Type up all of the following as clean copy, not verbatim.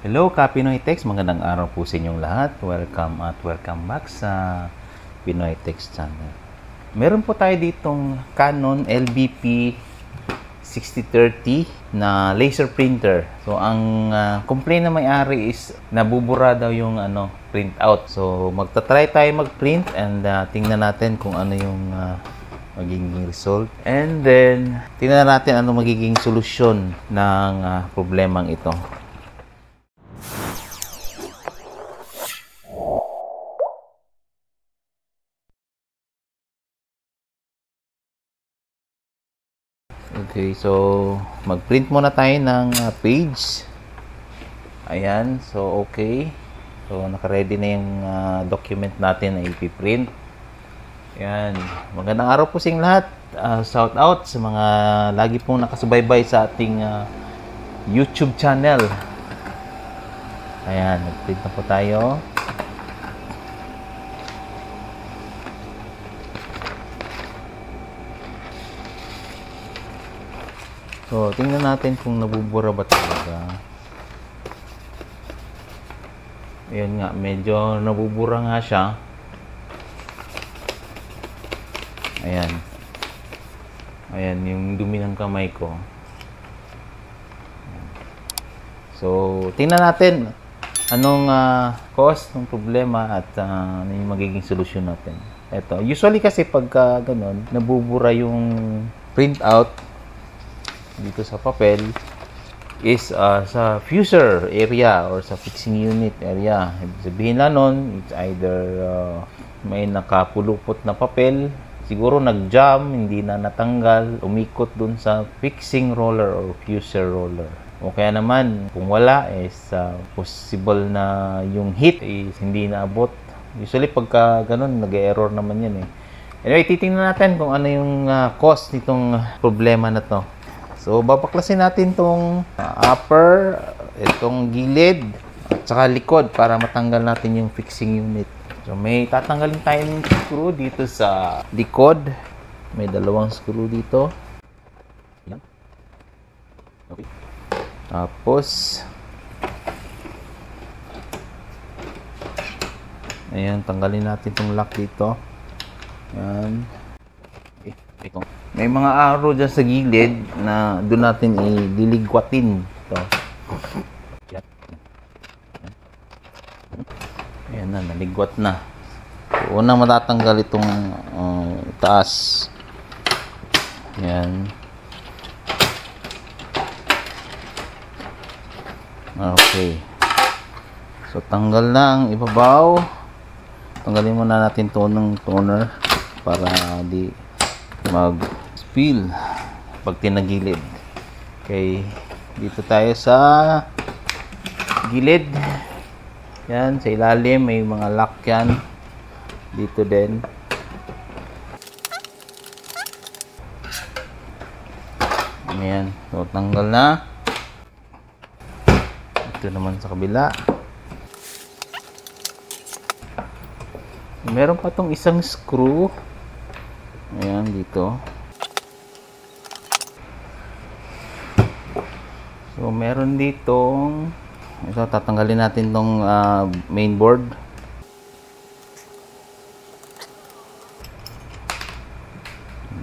Hello, Pinoy Text. Magandang araw po sa inyong lahat. Welcome back sa Pinoy Text channel. Meron po tayo ditong Canon LBP 6030 na laser printer. So, ang complaint na may-ari is nabubura daw yung printout. So, magta-try tayo mag-print and tingnan natin kung ano yung magiging result. And then, tingnan natin ano magiging solusyon ng problemang ito. Okay, so mag-print muna tayo ng page. Ayan, so okay. So naka-ready na yung document natin na ipiprint. Ayan, magandang araw po sa inyong lahat. Shout out sa mga lagi pong nakasubaybay sa ating YouTube channel. Ayan, mag-print na po tayo. So, tingnan natin kung nabubura ba talaga. Ayan nga, medyo nabubura nga siya. Ayan. Ayan, yung dumi ng kamay ko. So, tingnan natin anong cause ng problema at ano yung magiging solusyon natin. Ito, usually kasi pagka ganun, nabubura yung printout dito sa papel is sa fusor area or sa fixing unit area. Sabihin na nun, it's either may nakapulupot na papel, siguro nag-jam, hindi na natanggal, umikot dun sa fixing roller or fusor roller. O kaya naman, kung wala is possible na yung heat is hindi naabot. Usually pagka ganun, nag-error naman yan eh. Anyway, titingnan natin kung ano yung cause nitong problema na to. So, babaklasin natin itong upper, itong gilid, at saka likod para matanggal natin yung fixing unit. So, may tatanggalin tayong screw dito sa likod. May dalawang screw dito. Yan. Okay. Tapos, ayan, tanggalin natin itong lock dito. Ayan. Ito. May mga arrow dyan sa gilid na doon natin ililigwatin ito. Ayan na, naligwat na. So, unang matatanggal itong taas. Ayan. Okay. So, tanggal na ang ibabaw. Tanggalin muna natin ito ng toner para di mag-spill pag tinagilid. Okay, dito tayo sa gilid. Yan, sa ilalim may mga lock yan. Dito din. Ayan, so tanggal na. Ito naman sa kabila. Meron pa tong isang screw. Ayan, dito. So, meron ditong ito, tatanggalin natin tong mainboard.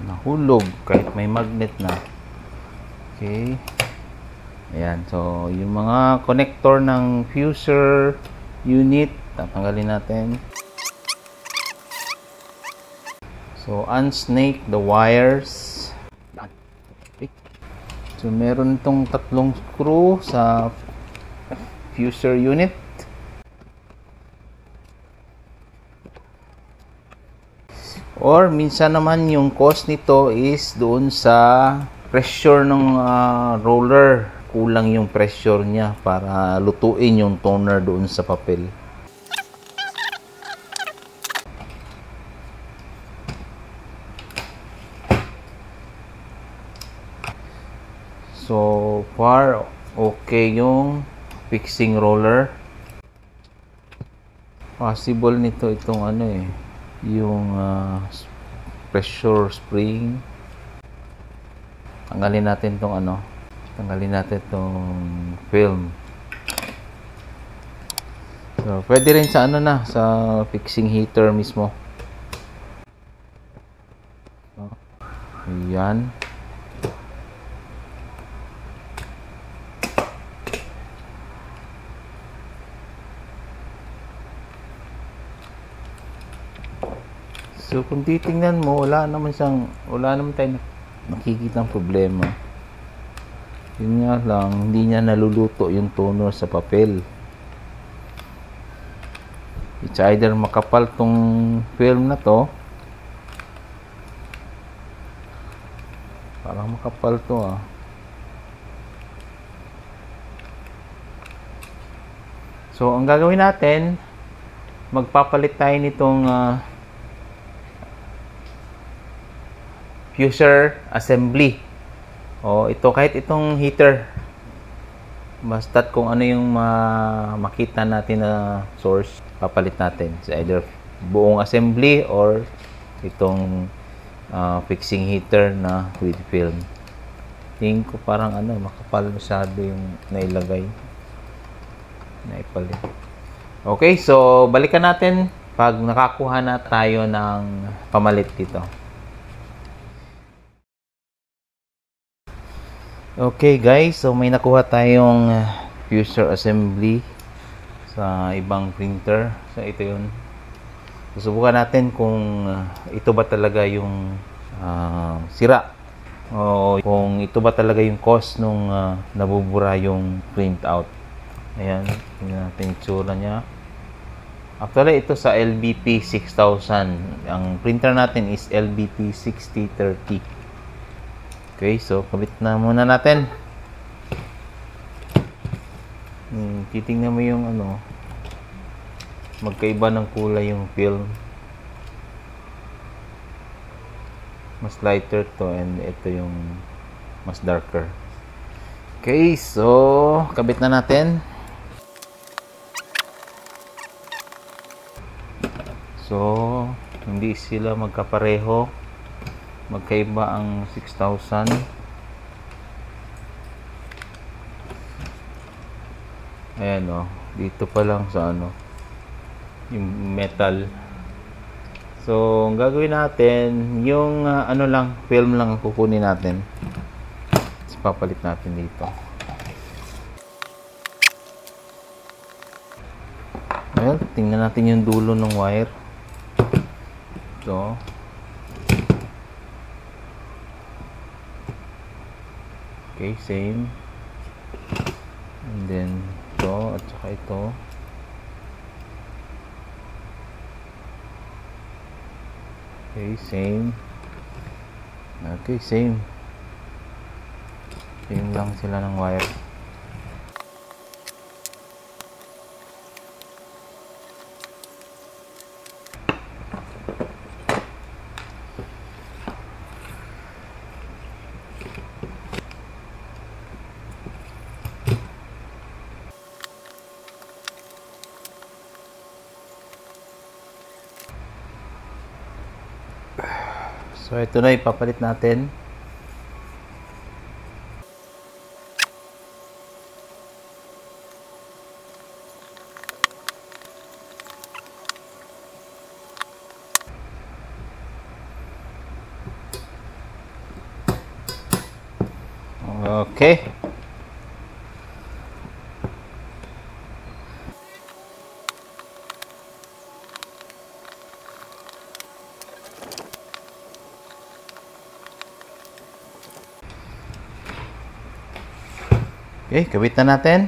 Nahulog kahit may magnet na. Okay. Ayan, so yung mga connector ng fusor unit, tatanggalin natin. So, unsnake the wires. So, meron itong tatlong screw sa fusor unit. Or, minsan naman yung cause nito is doon sa pressure ng roller. Kulang yung pressure niya para lutuin yung toner doon sa papel. So far, okay yung fixing roller. Possible nito itong yung pressure spring. Tanggalin natin itong film. So, pwede rin sa ano na, sa fixing heater mismo. So, ayan. So, kung titingnan mo, wala naman tayong nakikitang problema. Yun nga lang, hindi niya naluluto yung toner sa papel. It's either makapal tong film na to. Parang makapal to ah. So, ang gagawin natin, magpapalit tayo nitong fuser assembly. O ito, kahit itong heater, basta't kung ano yung makita natin na source, papalit natin. So either buong assembly or itong fixing heater na with film. Tingin ko parang makapal masyado yung nailagay. Naipalit. Okay, so balikan natin pag nakakuha na tayo ng pamalit dito. Okay guys, so may nakuha tayong fuser assembly sa ibang printer. So ito yun. Susubukan natin kung ito ba talaga yung sira o kung ito ba talaga yung cause nung nabubura yung printout. Ayan, tingnan natin yung tsura nya. Actually ito sa LBP 6000. Ang printer natin is LBP 6030. Okay, so kabit na muna natin. Titingnan mo yung magkaiba ng kulay yung film. Mas lighter to and ito yung mas darker. Okay, so kabit na natin. So, hindi sila magkapareho. Magkaiba ang 6,000. Ayan o. Dito pa lang sa yung metal. So, ang gagawin natin, yung film lang ang kukunin natin. Tapos papalit natin dito. Ayan, tingnan natin yung dulo ng wire. Ito. Okay, same. And then ito at saka ito. Okay, same. Okay, same. Same lang sila ng wire. So ito na ipapalit natin. Okay. Okay, kabit na natin.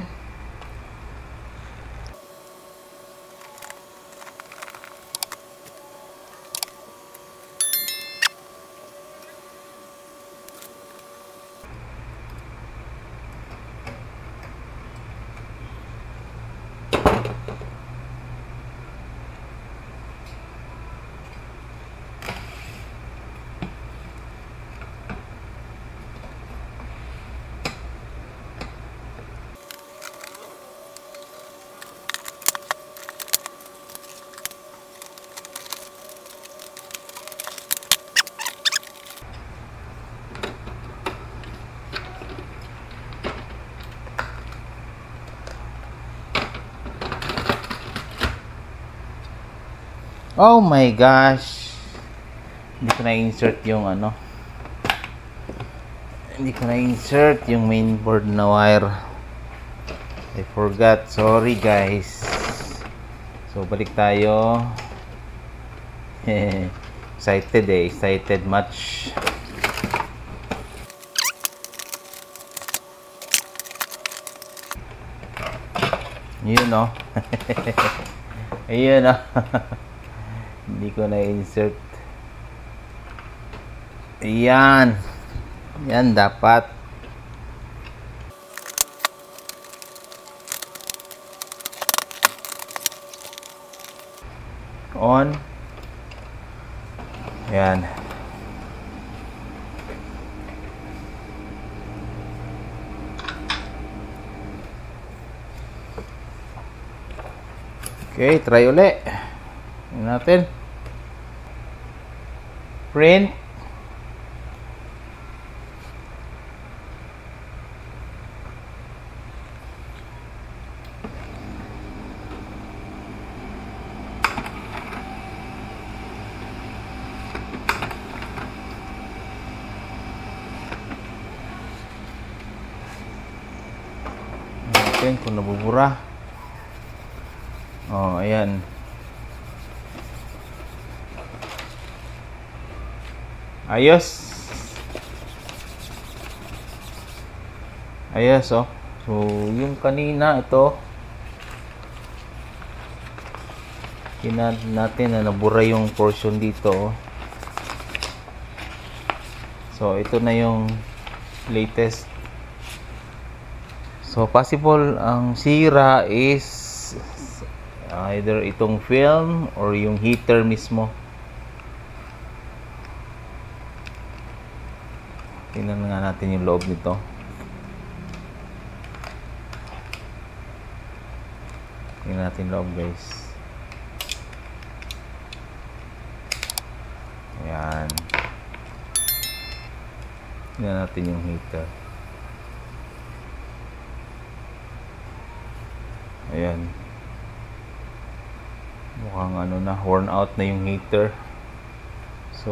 Oh my gosh. Hindi ko na-insert yung ano. Hindi ko na-insert yung mainboard na wire. I forgot. Sorry guys. So balik tayo. Excited eh. Excited much. Yun oh. Ayun oh. Hindi ko na-insert. Ayan. Yan dapat. On. Ayan. Okay, try ulit. Tingnan natin. Print. Natin kung nabubura. Oh, ayan. Ayos. Ayos, oh. So, yung kanina, ito. Tingnan natin na nabura yung portion dito, oh. So, ito na yung latest. So, possible ang sira is either itong film or yung heater mismo. Tingnan nga natin yung loob nito. Tingnan natin loob, guys. Ayan. Tingnan natin yung heater. Ayan. Mukhang ano na, worn out na yung heater. So,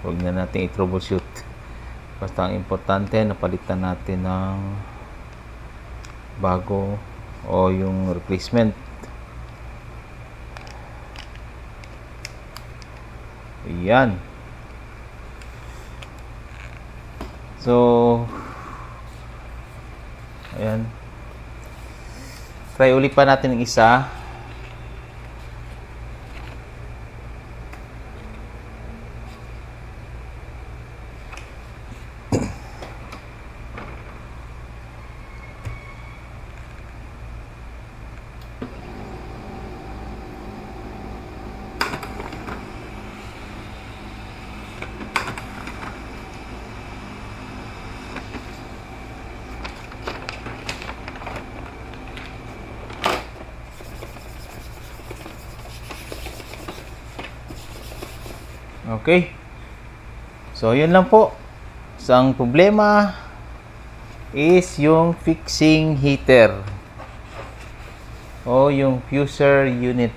huwag na natin i-troubleshoot. Basta ang importante, napalitan natin ng bago o yung replacement. Ayan. So, ayan. Try ulit pa natin ng isa. Okay. So, yun lang po. So, ang problema is yung fixing heater o yung fuser unit.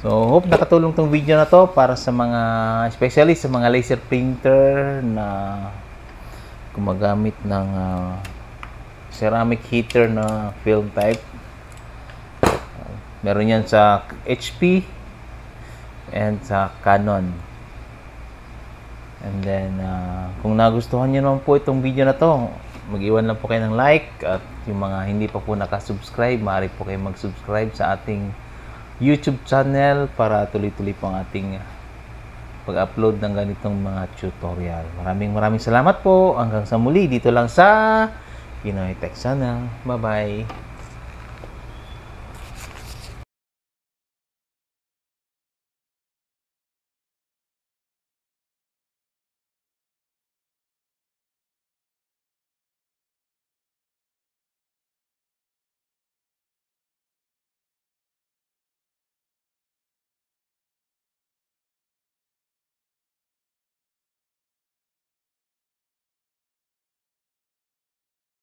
So, hope nakatulong tong video na to para sa mga, especially sa mga laser printer na gumagamit ng ceramic heater na film type. Meron yan sa HP and sa Canon. And then, kung nagustuhan nyo naman po itong video na to, mag-iwan lang po kayo ng like. At yung mga hindi pa po nakasubscribe, maaari po kayo mag-subscribe sa ating YouTube channel para tuloy-tuloy po ang ating pag-upload ng ganitong mga tutorial. Maraming salamat po. Hanggang sa muli, dito lang sa Pinoy Tech Channel. Bye-bye!